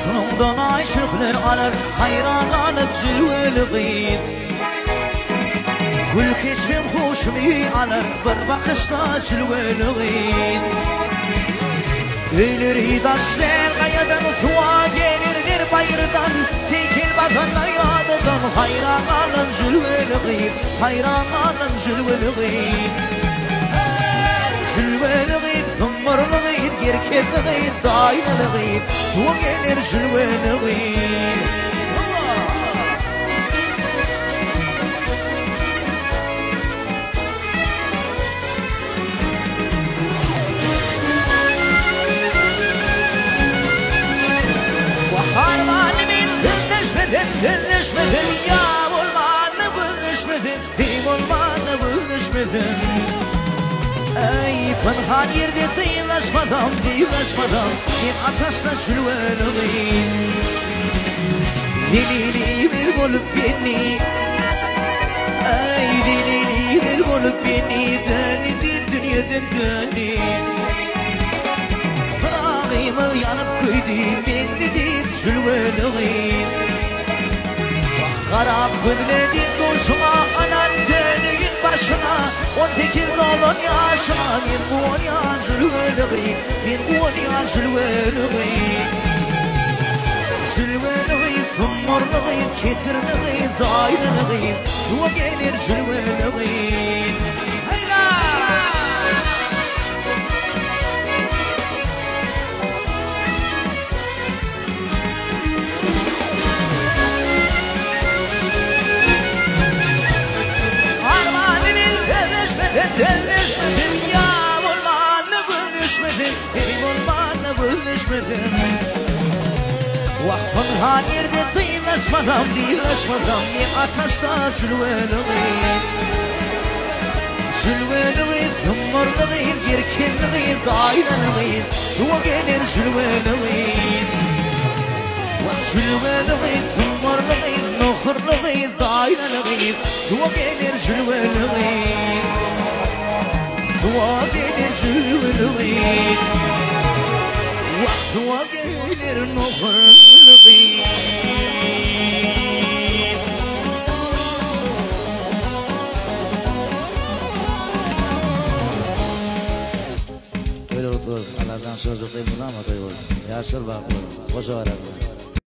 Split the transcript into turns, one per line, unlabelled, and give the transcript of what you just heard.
رمضان عشق على حيران على بجلوة الغيب كل كسب خوشمي على بربع قصة جلوة الغيب الريد السير غيدا ثواجين الرير بايردان فيك البغن ياددان حيران على بجلوة الغيب حيران على بجلوة الغيب جلوة الغيب ثمر الغيب يركب الغيب داين الغيب وغير جلوة الغيب ذلش مثل يا والمان بذش مثل هي والمان بذش مثل اي بنهار يردي طيلش مدام طيلش مدام ينعطشنا شلوان غيم ديني بالقلب بيني اي ديني بالقلب بيني ثاني دي الدنيا ذنقاني فراغي مليان بكيدي من جديد شلوان غيم غراب بنادي دوشما أنا نداني باشنا وانتكر ضلن يا شان ينبون يا جلوان غي ينبون يا جلوان غي جلوان غي ثمر غي كثر غي ضايل غي وقيل جلوان غي دلش مثل يا والمان بذش مثل هي والمان بذش مثل وحفظ هانير دي طيلش مدام ديلش مدام يعطشنا جلوان غيب جلوان غيب ثمر غيب يركن غيب داين غيب وقيل جلوان غيب جلوان غيب ثمر غيب نخر غيب داين غيب وقيل جلوان غيب وقيل جلوان غيب وقيل نخر غيب على زان شوز طيب نعم طيب يا شربا وشوارع